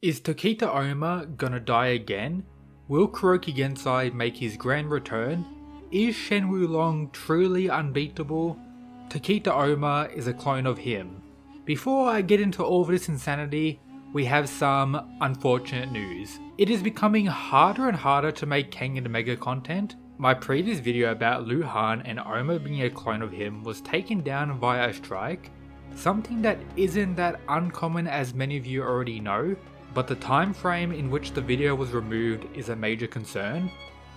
Is Tokita Ohma gonna die again? Will Kuroki Gensai make his grand return? Is Shen Wulong truly unbeatable? Tokita Ohma is a clone of him. Before I get into all of this insanity, we have some unfortunate news. It is becoming harder and harder to make Kengan Mega content. My previous video about Luhan and Ohma being a clone of him was taken down via a strike, something that isn't that uncommon as many of you already know, but the time frame in which the video was removed is a major concern,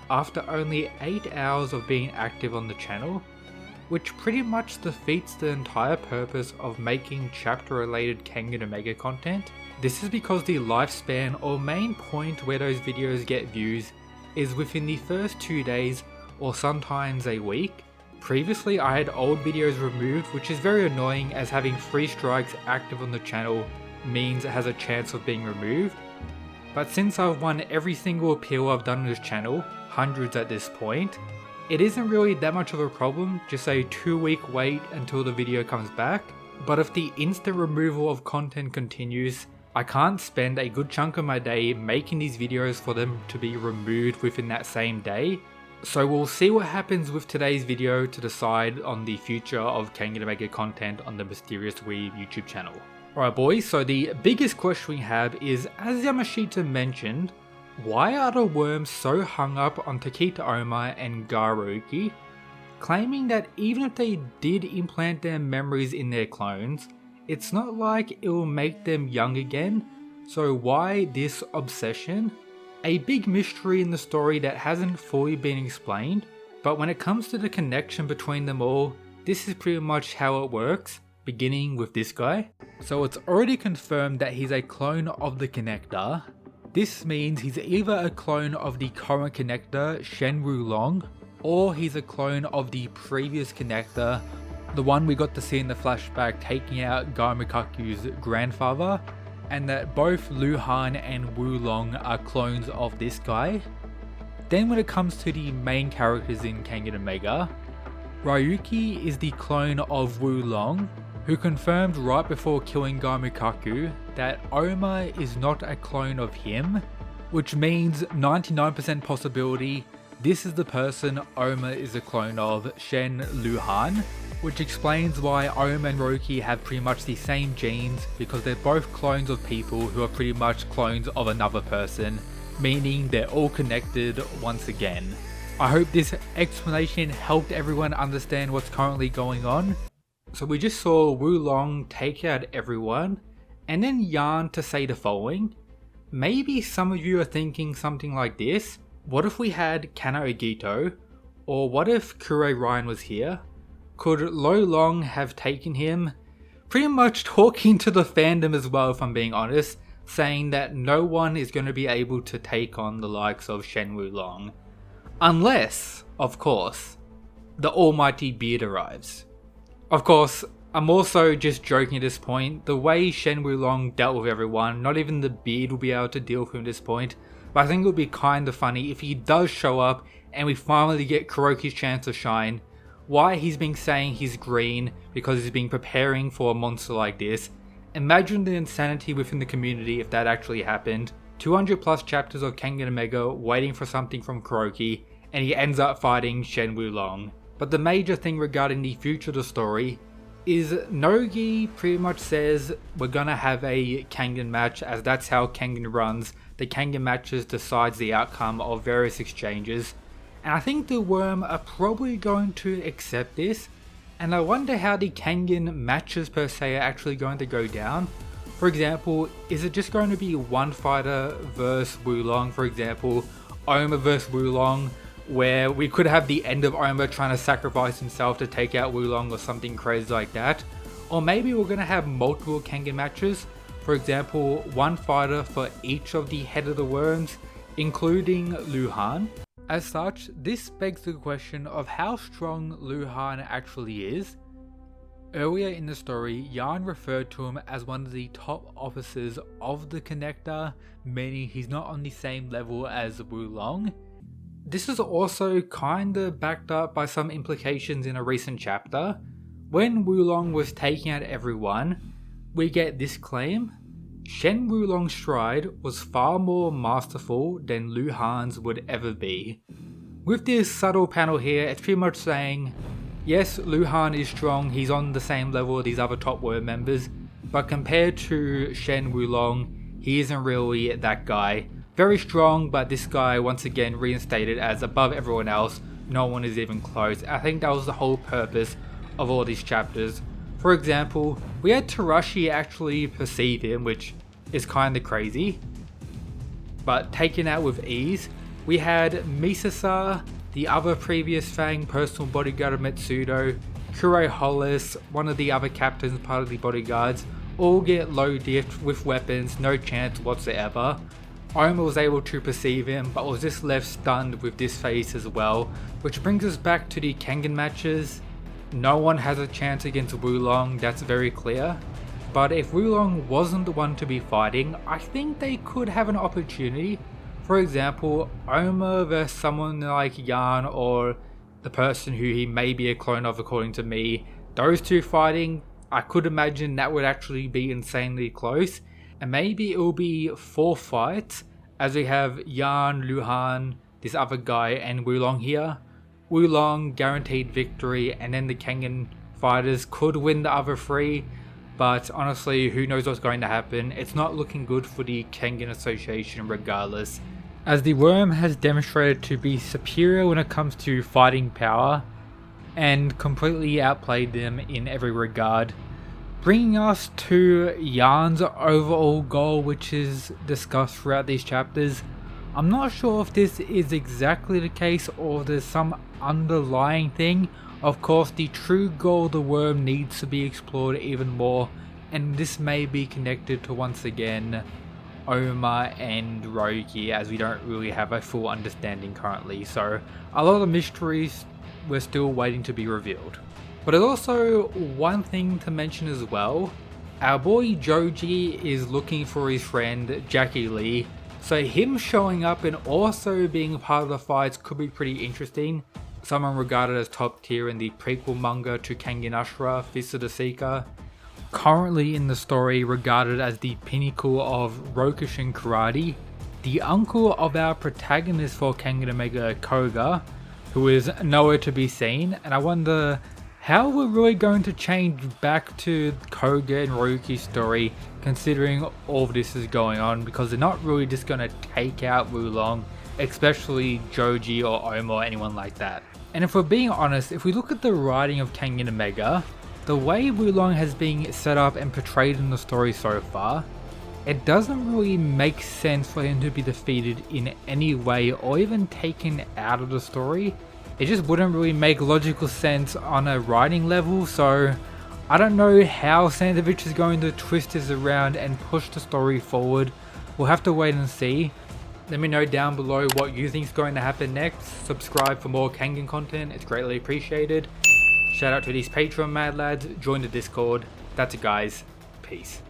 after only 8 hours of being active on the channel, which pretty much defeats the entire purpose of making chapter related Kengan Omega content. This is because the lifespan or main point where those videos get views is within the first 2 days or sometimes a week. Previously I had old videos removed, which is very annoying as having 3 strikes active on the channel means it has a chance of being removed. But since I've won every single appeal I've done on this channel, hundreds at this point, it isn't really that much of a problem, just a 2-week wait until the video comes back. But if the instant removal of content continues, I can't spend a good chunk of my day making these videos for them to be removed within that same day. So we'll see what happens with today's video to decide on the future of Kengan Omega content on the Mysterious Weeb YouTube channel. Alright boys, so the biggest question we have is, as Yamashita mentioned, why are the worms so hung up on Tokita Ohma and Kuroki, claiming that even if they did implant their memories in their clones, it's not like it will make them young again, so why this obsession? A big mystery in the story that hasn't fully been explained, but when it comes to the connection between them all, this is pretty much how it works, beginning with this guy. So it's already confirmed that he's a clone of the connector. This means he's either a clone of the current connector, Shen Wulong, or he's a clone of the previous connector, the one we got to see in the flashback taking out Gaimikaku's grandfather, and that both Luhan and Wulong are clones of this guy. Then when it comes to the main characters in Kengan Omega, Ryuki is the clone of Wulong, who confirmed right before killing Gaimikaku that Ohma is not a clone of him, which means 99% possibility this is the person Ohma is a clone of, Shen Luhan, which explains why Ohma and Roki have pretty much the same genes, because they're both clones of people who are pretty much clones of another person, meaning they're all connected once again. I hope this explanation helped everyone understand what's currently going on. So we just saw Wulong take out everyone, and then yarn to say the following. Maybe some of you are thinking something like this: what if we had Kano Igito, or what if Kure Ryan was here? Could Lo Long have taken him? Pretty much talking to the fandom as well, if I'm being honest, saying that no one is going to be able to take on the likes of Shen Wulong. Unless, of course, the almighty beard arrives. Of course, I'm also just joking at this point. The way Shen Wulong dealt with everyone, not even the beard will be able to deal with him at this point. But I think it would be kind of funny if he does show up and we finally get Kuroki's chance to shine. Why he's been saying he's green because he's been preparing for a monster like this. Imagine the insanity within the community if that actually happened. 200 plus chapters of Kengan Omega waiting for something from Kuroki, and he ends up fighting Shen Wulong. But the major thing regarding the future of the story is Nogi pretty much says we're gonna have a Kengan match, as that's how Kengan runs. The Kengan matches decides the outcome of various exchanges, and I think the worm are probably going to accept this, and I wonder how the Kengan matches per se are actually going to go down. For example, is it just going to be one fighter versus Wulong, for example, Ohma versus Wulong, where we could have the end of Ohma trying to sacrifice himself to take out Wulong or something crazy like that? Or maybe we're going to have multiple Kengan matches, for example, one fighter for each of the head of the worms, including Luhan. As such, this begs the question of how strong Luhan actually is. Earlier in the story, Yarn referred to him as one of the top officers of the connector, meaning he's not on the same level as Wulong. This is also kinda backed up by some implications in a recent chapter. When Wulong was taking out everyone, we get this claim: Shen Wulong's stride was far more masterful than Luhan's would ever be. With this subtle panel here, it's pretty much saying, yes, Luhan is strong, he's on the same level as these other top Weeb members, but compared to Shen Wulong, he isn't really that guy. Very strong, but this guy once again reinstated as above everyone else, no one is even close. I think that was the whole purpose of all these chapters. For example, we had Tarashi actually perceive him, which is kinda crazy, but taken out with ease. We had Misasa, the other previous Fang personal bodyguard of Metsudo, Kure Hollis, one of the other captains part of the bodyguards, all get low diffed with weapons, no chance whatsoever. Ohma was able to perceive him, but was just left stunned with this face as well, which brings us back to the Kengan matches. No one has a chance against Wulong, that's very clear. But if Wulong wasn't the one to be fighting, I think they could have an opportunity. For example, Ohma versus someone like Yan, or the person who he may be a clone of according to me. Those two fighting, I could imagine that would actually be insanely close. And maybe it will be 4 fights, as we have Yan, Luhan, this other guy, and Wulong here. Wulong guaranteed victory, and then the Kengan fighters could win the other 3. But honestly, who knows what's going to happen. It's not looking good for the Kengan Association regardless, as the Worm has demonstrated to be superior when it comes to fighting power, and completely outplayed them in every regard. Bringing us to Yan's overall goal, which is discussed throughout these chapters. I'm not sure if this is exactly the case or there's some underlying thing. Of course, the true goal of the Worm needs to be explored even more, and this may be connected to, once again, Ohma and Roki, as we don't really have a full understanding currently. So a lot of mysteries we're still waiting to be revealed. But there's also one thing to mention as well. Our boy Joji is looking for his friend Jackie Lee, so him showing up and also being a part of the fights could be pretty interesting. Someone regarded as top tier in the prequel manga to Kengan Ashura, Fist of the Seeker. Currently in the story regarded as the pinnacle of Rokushin karate. The uncle of our protagonist for Kengan Omega, Koga, who is nowhere to be seen, and I wonder how we're really going to change back to Koga and Ryuki's story considering all of this is going on, because they're not really just going to take out Wulong, especially Joji or Ohma or anyone like that. And if we're being honest, if we look at the writing of Kengan Omega, the way Wulong has been set up and portrayed in the story so far, it doesn't really make sense for him to be defeated in any way or even taken out of the story. It just wouldn't really make logical sense on a writing level, so I don't know how Sandovich is going to twist this around and push the story forward. We'll have to wait and see. Let me know down below what you think is going to happen next. Subscribe for more Kengan content, it's greatly appreciated. Shout out to these Patreon mad lads, join the Discord. That's it guys, peace.